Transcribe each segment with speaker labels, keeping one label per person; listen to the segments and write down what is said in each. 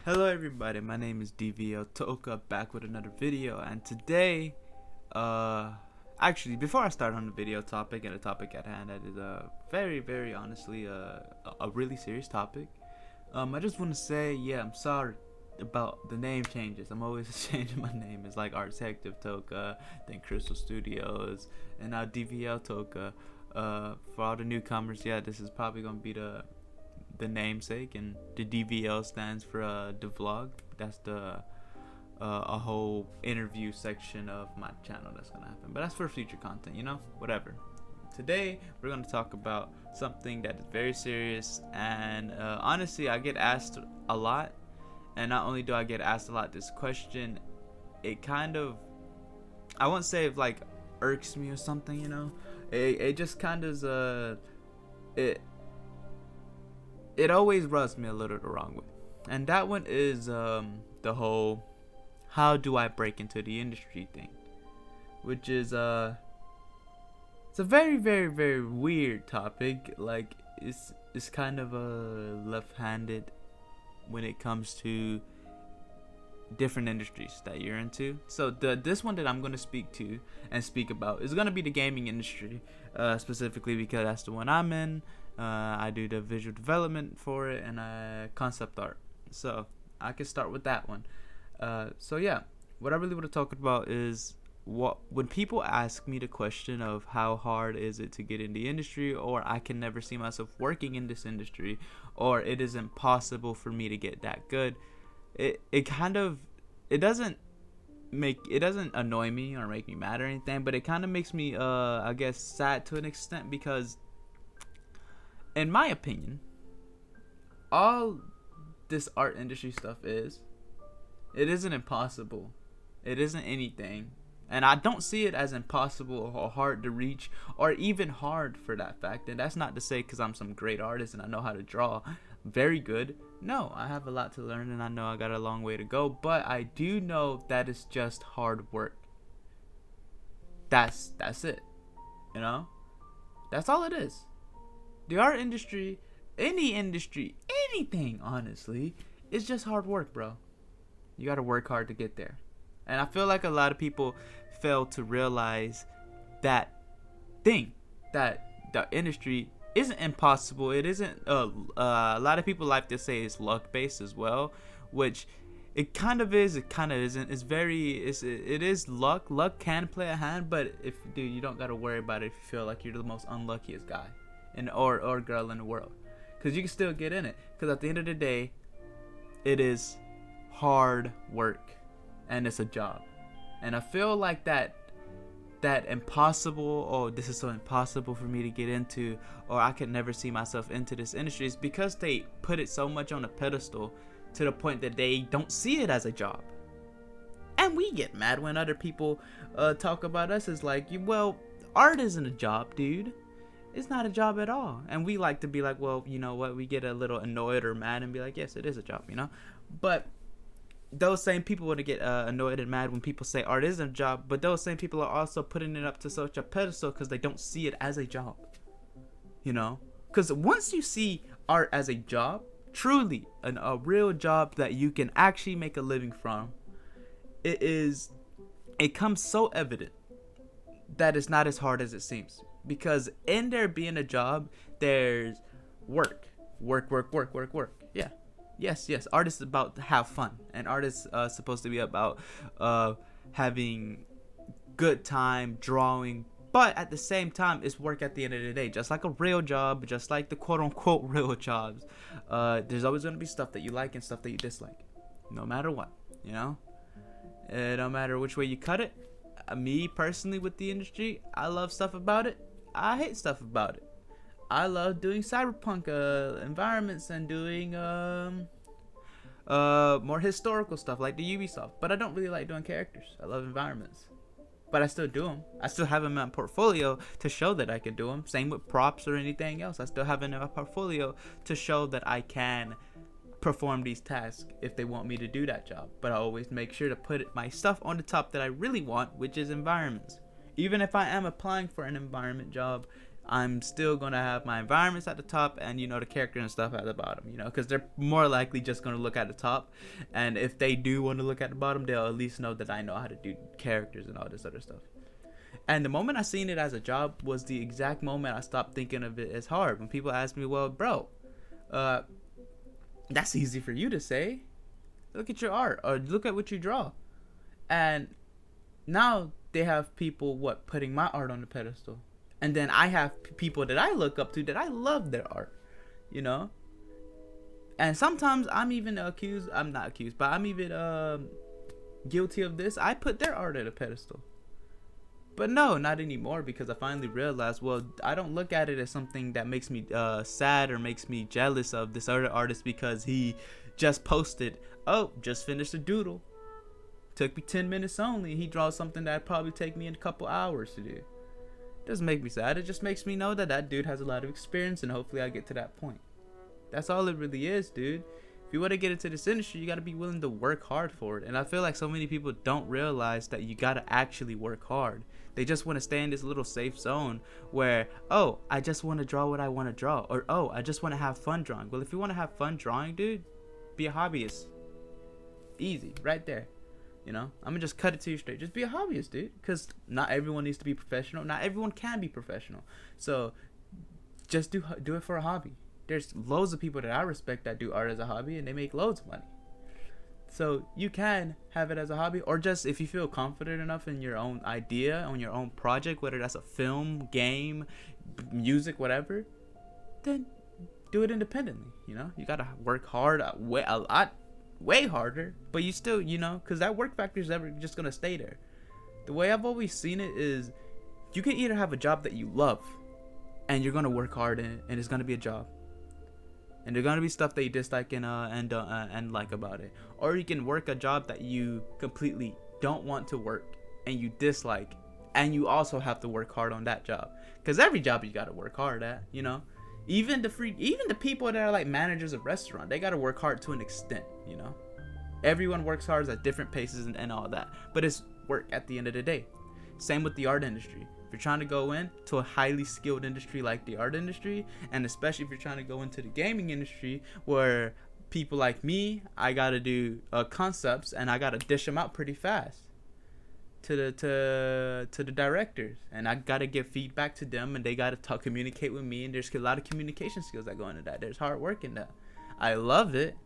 Speaker 1: Hello everybody, my name is I'm Toka, back with another video, and today, actually before I start on the video topic and the topic at hand, that is very honestly a really serious topic. I just want to say, yeah, I'm sorry about the name changes. I'm always changing my name. It's like Art Detective Toka, then Crystal Studios, and now DVL Toka. For all the newcomers, yeah, this is probably gonna be the namesake, and the DVL stands for the vlog. That's the a whole interview section of my channel that's gonna happen, but that's for future content, whatever. Today we're gonna talk about something that is very serious, and honestly I get asked a lot, and not only do I get asked a lot this question, it kind of, I won't say it like irks me or something, it just kind of it always rubs me a little the wrong way. And that one is the whole how do I break into the industry thing, which is it's a very weird topic. Like it's kind of left-handed when it comes to different industries that you're into. So this one that I'm going to speak about is going to be the gaming industry, specifically because that's the one I'm in. I do the visual development for it and concept art. So I can start with that one. So yeah, what I really want to talk about is when people ask me the question of how hard is it to get in the industry, or I can never see myself working in this industry, or it is impossible for me to get that good. It kind of, it doesn't annoy me or make me mad or anything, but it kind of makes me I guess sad to an extent, because in my opinion, all this art industry stuff it isn't impossible. It isn't anything. And I don't see it as impossible or hard to reach, or even hard for that fact. And that's not to say because I'm some great artist and I know how to draw very good. No, I have a lot to learn and I know I got a long way to go. But I do know that it's just hard work. That's it. That's all it is. The art industry, any industry, anything, honestly, it's just hard work, bro. You gotta work hard to get there. And I feel like a lot of people fail to realize that thing, that the industry isn't impossible. It isn't, a lot of people like to say it's luck based as well, which it kind of is, it kind of isn't. It is luck. Luck can play a hand, but if dude, you don't gotta worry about it if you feel like you're the most unluckiest guy or girl in the world, because you can still get in it, because at the end of the day it is hard work and it's a job. And I feel like that impossible, oh, this is so impossible for me to get into, or I could never see myself into this industry, is because they put it so much on a pedestal to the point that they don't see it as a job. And we get mad when other people talk about us as like, well, art isn't a job, dude. It's not a job at all. And we like to be like, well, you know what, we get a little annoyed or mad and be like, yes, it is a job, but those same people would get annoyed and mad when people say art isn't a job, but those same people are also putting it up to such a pedestal because they don't see it as a job. Because once you see art as a job, truly a real job that you can actually make a living from, it comes so evident that it's not as hard as it seems. Because in there being a job, there's work. Yeah. Yes. Art is about to have fun, and art is supposed to be about having good time drawing. But at the same time, it's work at the end of the day, just like a real job, just like the quote-unquote real jobs. There's always going to be stuff that you like and stuff that you dislike, no matter what, no matter which way you cut it. Me personally, with the industry, I love stuff about it, I hate stuff about it. I love doing cyberpunk environments and doing more historical stuff like the Ubisoft, but I don't really like doing characters. I love environments, but I still do them. I still have them in my portfolio to show that I can do them. Same with props or anything else. I still have them in my portfolio to show that I can perform these tasks if they want me to do that job. But I always make sure to put my stuff on the top that I really want, which is environments. Even if I am applying for an environment job, I'm still gonna have my environments at the top, and the character and stuff at the bottom. Because they're more likely just gonna look at the top, and if they do want to look at the bottom, they'll at least know that I know how to do characters and all this other stuff. And the moment I seen it as a job was the exact moment I stopped thinking of it as hard. When people ask me, well, bro, that's easy for you to say. Look at your art, or look at what you draw. And now they have people putting my art on the pedestal. And then I have people that I look up to that I love their art, And sometimes I'm even I'm not accused, but I'm even guilty of this. I put their art at a pedestal. But no, not anymore, because I finally realized, well, I don't look at it as something that makes me sad or makes me jealous of this other artist because he just posted, oh, just finished a doodle. Took me 10 minutes only. He draws something that'd probably take me a couple hours to do. It doesn't make me sad. It just makes me know that dude has a lot of experience, and hopefully I get to that point. That's all it really is, dude. If you want to get into this industry, you got to be willing to work hard for it. And I feel like so many people don't realize that you got to actually work hard. They just want to stay in this little safe zone where, oh, I just want to draw what I want to draw. Or, oh, I just want to have fun drawing. Well, if you want to have fun drawing, dude, be a hobbyist. Easy, right there. I'm going to just cut it to you straight. Just be a hobbyist, dude. Because not everyone needs to be professional. Not everyone can be professional. So just do it for a hobby. There's loads of people that I respect that do art as a hobby, and they make loads of money. So you can have it as a hobby, or just if you feel confident enough in your own idea, on your own project, whether that's a film, game, music, whatever, then do it independently. You gotta work hard, a lot, way harder, but you still, because that work factor is never just gonna stay there. The way I've always seen it is, you can either have a job that you love, and you're gonna work hard in it, and it's gonna be a job. And there's gonna be stuff that you dislike and like about it, or you can work a job that you completely don't want to work and you dislike, and you also have to work hard on that job. Because every job you gotta work hard at, Even the people that are like managers of restaurant, they gotta work hard to an extent, Everyone works hard at different paces and all that, but it's work at the end of the day. Same with the art industry. If you're trying to go into a highly skilled industry like the art industry, and especially if you're trying to go into the gaming industry, where people like me, I gotta do concepts and I gotta dish them out pretty fast to the directors, and I gotta give feedback to them, and they gotta communicate with me, and there's a lot of communication skills that go into that. There's hard work in that. I love it.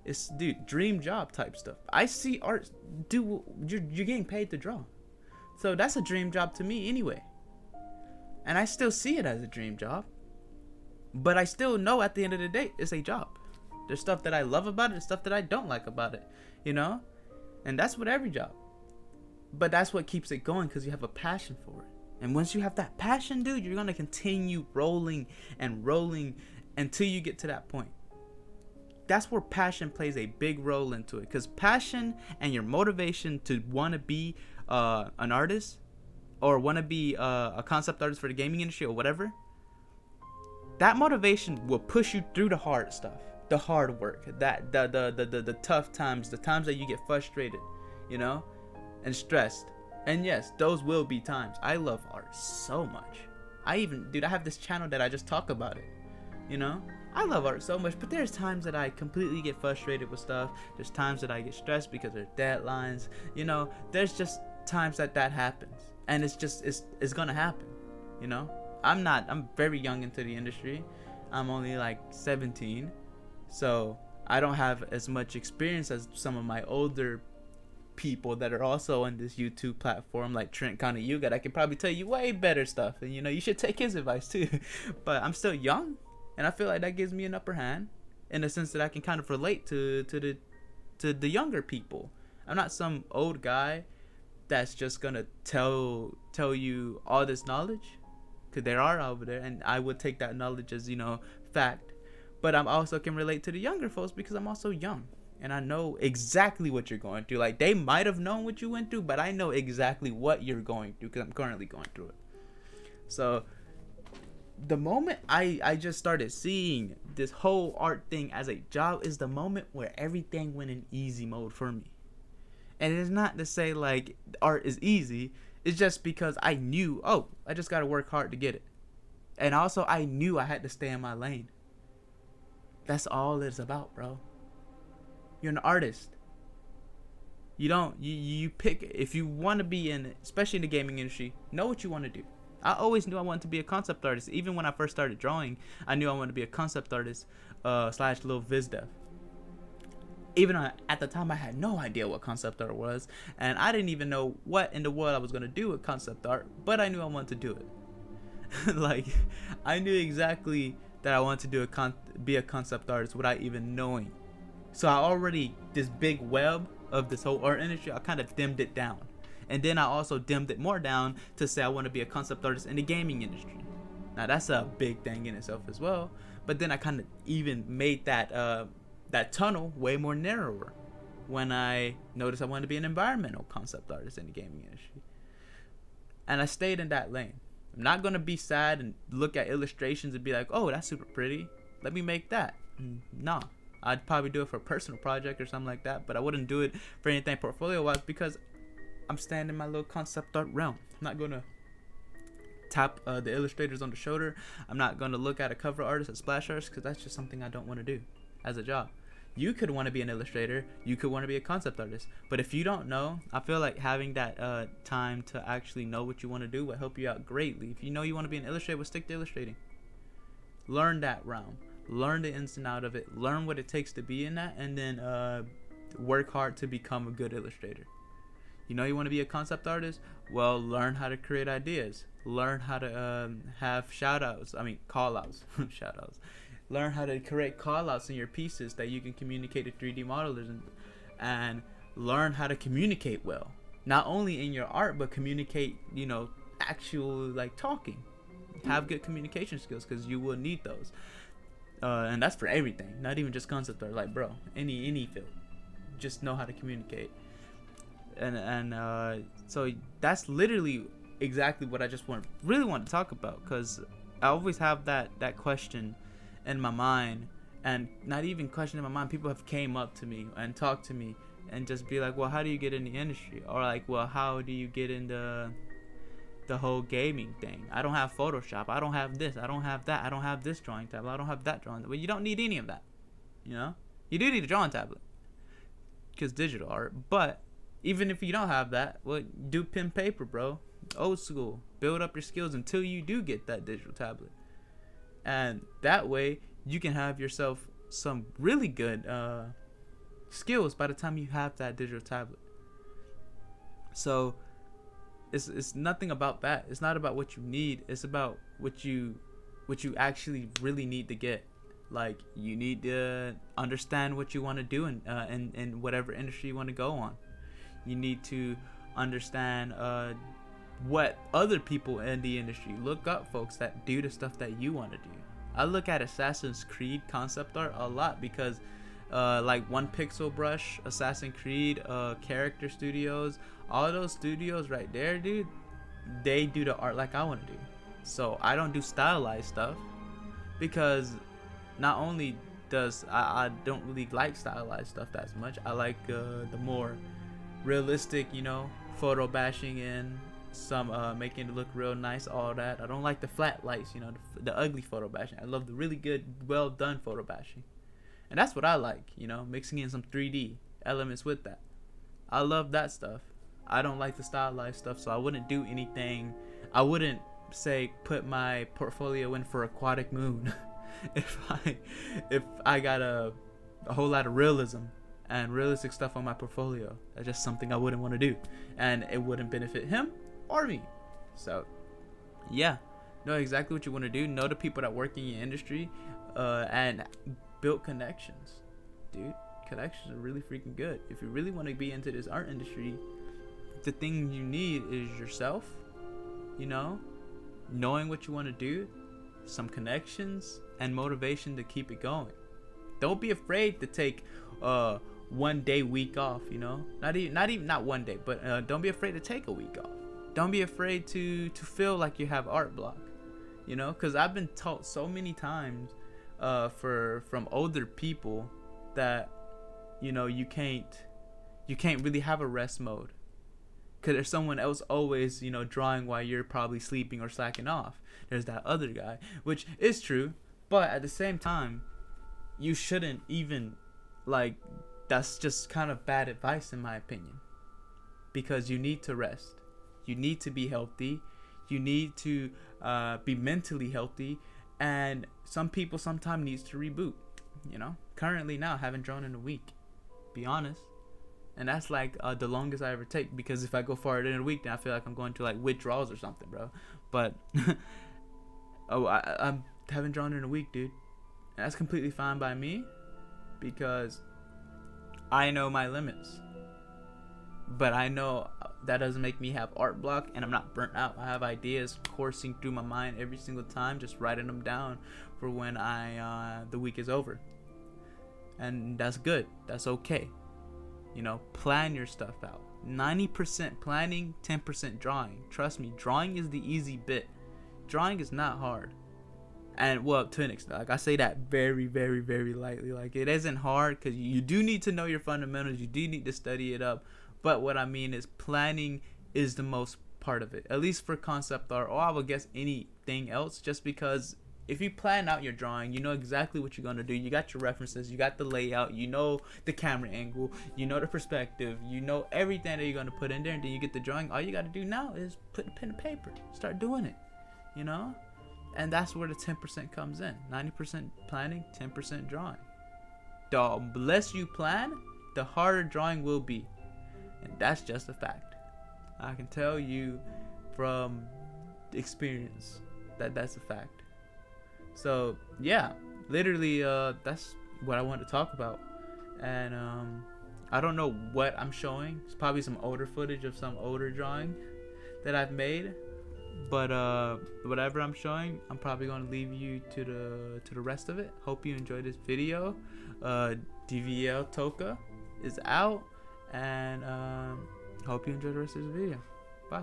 Speaker 1: It's dream job type stuff. I see art. You're getting paid to draw. So that's a dream job to me anyway. And I still see it as a dream job. But I still know at the end of the day, it's a job. There's stuff that I love about it, and stuff that I don't like about it, And that's with every job. But that's what keeps it going, because you have a passion for it. And once you have that passion, dude, you're going to continue rolling and rolling until you get to that point. That's where passion plays a big role into it. Because passion and your motivation to want to be an artist, or want to be a concept artist for the gaming industry or whatever, that motivation will push you through the hard stuff, the hard work, that the tough times, the times that you get frustrated, and stressed. And yes, those will be times. I love art so much. I have this channel that I just talk about it, I love art so much, but there's times that I completely get frustrated with stuff. There's times that I get stressed because there's deadlines. There's just times that happens, and it's gonna happen. I'm very young into the industry. I'm only like 17, so I don't have as much experience as some of my older people that are also on this YouTube platform, like Trent Kanayuga, that can probably tell you way better stuff, and you should take his advice too. But I'm still young, and I feel like that gives me an upper hand in the sense that I can kind of relate to the younger people. I'm not some old guy that's just gonna tell you all this knowledge, because there are over there, and I would take that knowledge as fact. But I also can relate to the younger folks because I'm also young, and I know exactly what you're going through. Like, they might have known what you went through, but I know exactly what you're going through because I'm currently going through it. So the moment I just started seeing this whole art thing as a job is the moment where everything went in easy mode for me. And it's not to say like art is easy. It's just because I knew, I just got to work hard to get it. And also, I knew I had to stay in my lane. That's all it's about, bro. You're an artist. You don't you pick if you want to be in, especially in the gaming industry. Know what you want to do. I always knew I wanted to be a concept artist. Even when I first started drawing, I knew I wanted to be a concept artist slash little viz dev. Even at the time, I had no idea what concept art was, and I didn't even know what in the world I was gonna do with concept art. But I knew I wanted to do it. Like, I knew exactly that I wanted to do be a concept artist without even knowing. So I already this big web of this whole art industry. I kind of dimmed it down, and then I also dimmed it more down to say I want to be a concept artist in the gaming industry. Now that's a big thing in itself as well. But then I kind of even made that tunnel way more narrower when I noticed I wanted to be an environmental concept artist in the gaming industry. And I stayed in that lane. I'm not going to be sad and look at illustrations and be like, oh, that's super pretty. Let me make that. No. I'd probably do it for a personal project or something like that, but I wouldn't do it for anything portfolio-wise because I'm staying in my little concept art realm. I'm not going to tap the illustrators on the shoulder. I'm not going to look at a cover artist and splash artist because that's just something I don't want to do as a job. You could want to be an illustrator, you could want to be a concept artist, but if you don't know, I feel like having that time to actually know what you want to do will help you out greatly. If you know you want to be an illustrator, well, stick to illustrating. Learn that realm, learn the ins and out of it, learn what it takes to be in that, and then work hard to become a good illustrator. You know you want to be a concept artist? Well, learn how to create ideas, learn how to have call outs shout outs. Learn how to create call-outs in your pieces that you can communicate to 3D modelers, and learn how to communicate well. Not only in your art, but communicate, actual, like, talking. Have good communication skills because you will need those. And that's for everything, not even just concept art. Like, bro, any field. Just know how to communicate. And so that's literally exactly what I just really want to talk about, because I always have that question in my mind, and not even question in my mind, people have came up to me and talked to me and just be like, well, how do you get in the industry? Or like, well, how do you get into the whole gaming thing? I don't have Photoshop, I don't have this, I don't have that, I don't have this drawing tablet, I don't have that drawing tablet. Well, you don't need any of that, you do need a drawing tablet because digital art. But even if you don't have that, well, do pen paper, bro. Old school. Build up your skills until you do get that digital tablet. And that way, you can have yourself some really good skills by the time you have that digital tablet. So, it's nothing about that. It's not about what you need. It's about what you actually really need to get. Like, you need to understand what you want to do in whatever industry you want to go on. You need to understand what other people in the industry. Look up folks that do the stuff that you want to do. I look at Assassin's Creed concept art a lot because like One Pixel Brush, Assassin's Creed, Character Studios, all those studios right there, dude, they do the art like I want to do. So I don't do stylized stuff because not only does I don't really like stylized stuff that much. I like the more realistic, photo bashing in some making it look real nice, all that. I don't like the flat lights, the ugly photo bashing. I love the really good, well done photo bashing, and that's what I like, mixing in some 3D elements with that. I love that stuff. I don't like the stylized stuff, so I wouldn't do anything. I wouldn't say put my portfolio in for Aquatic Moon if I got a whole lot of realism and realistic stuff on my portfolio. That's just something I wouldn't want to do, and it wouldn't benefit him or me. So yeah, know exactly what you want to do. Know the people that work in your industry, and build connections, dude. Connections are really freaking good. If you really want to be into this art industry, the thing you need is yourself, knowing what you want to do, some connections, and motivation to keep it going. Don't be afraid to take 1 day week off, not 1 day, but don't be afraid to take a week off. Don't be afraid to feel like you have art block, because I've been taught so many times from older people that you can't really have a rest mode, because there's someone else always, drawing while you're probably sleeping or slacking off. There's that other guy, which is true, but at the same time, you shouldn't even, like, that's just kind of bad advice in my opinion, because you need to rest, you need to be healthy, you need to be mentally healthy, and some people sometimes needs to reboot. Currently now I haven't drawn in a week, be honest, and that's like the longest I ever take, because if I go farther than a week, then I feel like I'm going to like withdrawals or something, bro. But I haven't drawn in a week, dude, and that's completely fine by me, because I know my limits. But I know that doesn't make me have art block, and I'm not burnt out. I have ideas coursing through my mind every single time, just writing them down for when the week is over. And that's good. That's okay. Plan your stuff out. 90% planning, 10% drawing. Trust me, drawing is the easy bit. Drawing is not hard. And well, to an extent, like I say that very, very, very lightly. Like, it isn't hard, because you do need to know your fundamentals. You do need to study it up. But what I mean is, planning is the most part of it, at least for concept art, or I would guess anything else, just because if you plan out your drawing, you know exactly what you're going to do. You got your references, you got the layout, you know the camera angle, you know the perspective, you know everything that you're going to put in there, and then you get the drawing. All you got to do now is put pen and paper, start doing it, and that's where the 10% comes in. 90% planning, 10% drawing. The less you plan, the harder drawing will be. And that's just a fact. I can tell you from experience that that's a fact. So yeah, literally, that's what I wanted to talk about. And I don't know what I'm showing. It's probably some older footage of some older drawing that I've made. But whatever I'm showing, I'm probably gonna leave you to the rest of it. Hope you enjoyed this video. I'm Toka is out. And hope you enjoy the rest of this video. Bye.